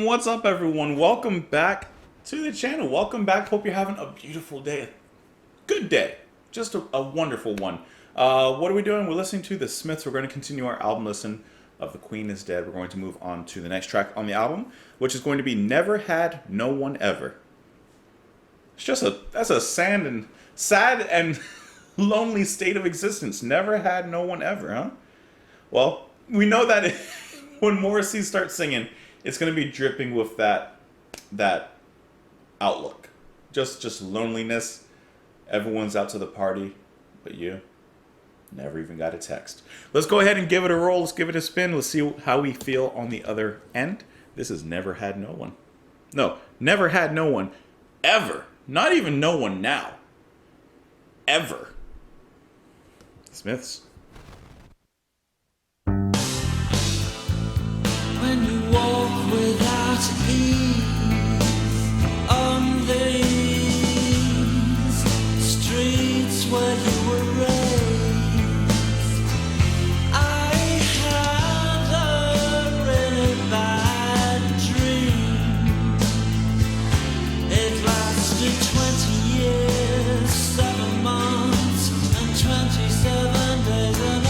what's up everyone? Welcome back to the channel. Welcome back. Hope you're having a beautiful day. Good day. Just a wonderful one. What are we doing? We're listening to The Smiths. We're going to continue our album listen of The Queen is Dead. We're going to move on to the next track on the album, which is going to be Never Had No One Ever. It's just that's a sad and lonely state of existence. Never had no one ever, huh? Well, we know that when Morrissey starts singing, it's going to be dripping with that outlook. Just loneliness. Everyone's out to the party, but you never even got a text. Let's go ahead and give it a roll. Let's give it a spin. Let's see how we feel on the other end. This is Never Had No One. No, Never Had No One ever. Not even no one now. Ever. Smiths. When you walk without ease on these streets where you were raised, I had a really bad dream. It lasted 20 years, 7 months, and 27 days, and I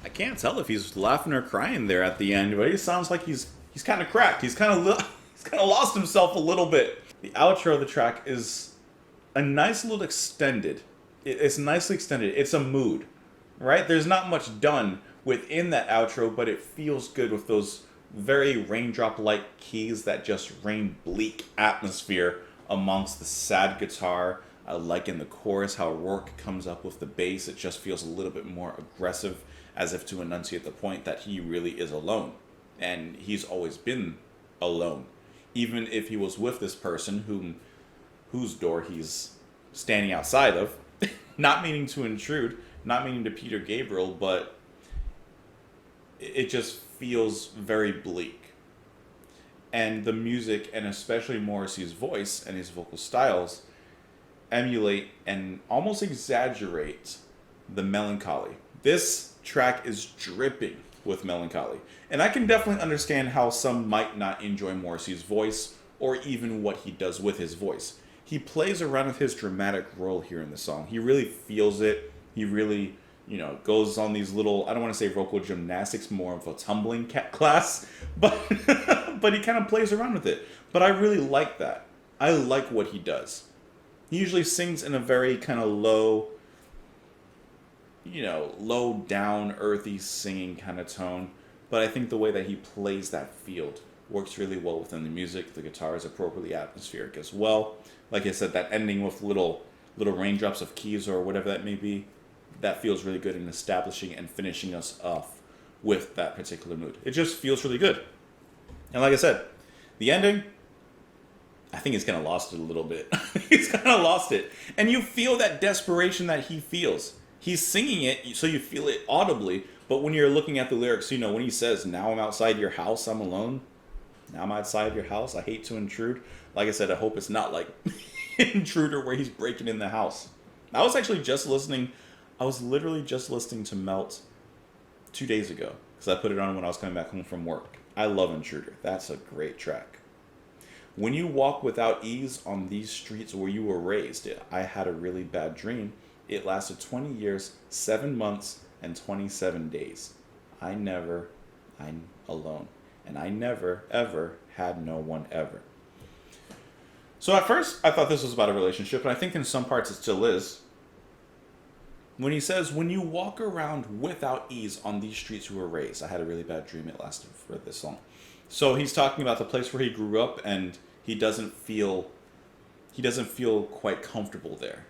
I can't tell if he's laughing or crying there at the end, but he sounds like he's kind of cracked. He's kind of lost himself a little bit. The outro of the track is a nice little extended. It's nicely extended. It's a mood, right? There's not much done within that outro, but it feels good with those very raindrop-like keys that just rain bleak atmosphere amongst the sad guitar. I like in the chorus how Rourke comes up with the bass. It just feels a little bit more aggressive as if to enunciate the point that he really is alone. And he's always been alone. Even if he was with this person whose door he's standing outside of, not meaning to intrude, not meaning to Peter Gabriel, but it just feels very bleak. And the music, and especially Morrissey's voice and his vocal styles, emulate and almost exaggerate the melancholy. This track is dripping with melancholy. And I can definitely understand how some might not enjoy Morrissey's voice or even what he does with his voice. He plays around with his dramatic role here in the song. He really feels it. He really, goes on these little, I don't want to say vocal gymnastics, more of a tumbling class, but but he kind of plays around with it. But I really like that. I like what he does. He usually sings in a very kind of low, low down, earthy singing kind of tone. But I think the way that he plays that field works really well within the music. The guitar is appropriately atmospheric as well. Like I said, that ending with little raindrops of keys or whatever that may be, that feels really good in establishing and finishing us off with that particular mood. It just feels really good. And like I said, the ending, I think he's kind of lost it a little bit. He's kind of lost it. And you feel that desperation that he feels. He's singing it, so you feel it audibly. But when you're looking at the lyrics, when he says, now I'm outside your house, I'm alone. Now I'm outside your house, I hate to intrude. Like I said, I hope it's not like Intruder where he's breaking in the house. I was literally just listening to Melt 2 days ago. Because I put it on when I was coming back home from work. I love Intruder. That's a great track. When you walk without ease on these streets where you were raised, I had a really bad dream. It lasted 20 years, 7 months, and 27 days. I'm alone. And I never, ever had no one ever. So at first, I thought this was about a relationship, and I think in some parts it still is. When he says, when you walk around without ease on these streets you were raised, I had a really bad dream. It lasted for this long. So he's talking about the place where he grew up, and he doesn't feel quite comfortable there.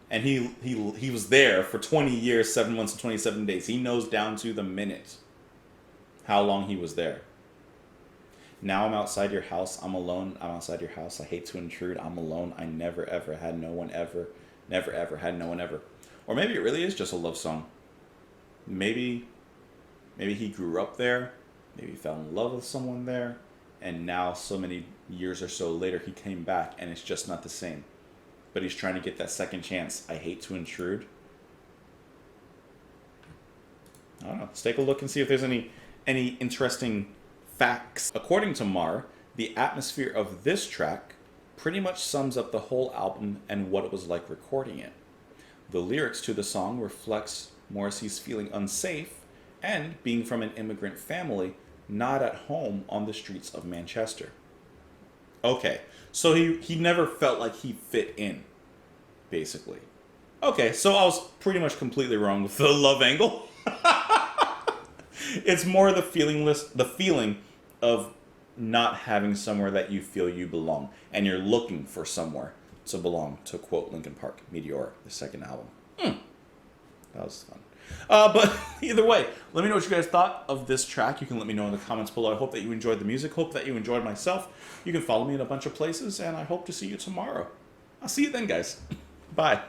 And he was there for 20 years, 7 months, and 27 days. He knows down to the minute how long he was there. Now I'm outside your house, I'm alone. I'm outside your house, I hate to intrude, I'm alone. I never ever had no one ever. Never ever had no one ever. Or maybe it really is just a love song. Maybe he grew up there. Maybe he fell in love with someone there. And now so many years or so later he came back and it's just not the same. But he's trying to get that second chance. I hate to intrude. I don't know. Let's take a look and see if there's any interesting facts. According to Marr, the atmosphere of this track pretty much sums up the whole album and what it was like recording it. The lyrics to the song reflects Morrissey's feeling unsafe and being from an immigrant family not at home on the streets of Manchester. Okay, so he never felt like he fit in, basically. Okay, so I was pretty much completely wrong with the love angle. It's more the feeling of not having somewhere that you feel you belong, and you're looking for somewhere to belong, to quote Linkin Park, Meteora, the second album. That was fun. But either way, let me know what you guys thought of this track. You can let me know in the comments below. I hope that you enjoyed the music. Hope that you enjoyed myself. You can follow me in a bunch of places, and I hope to see you tomorrow. I'll see you then, guys. Bye.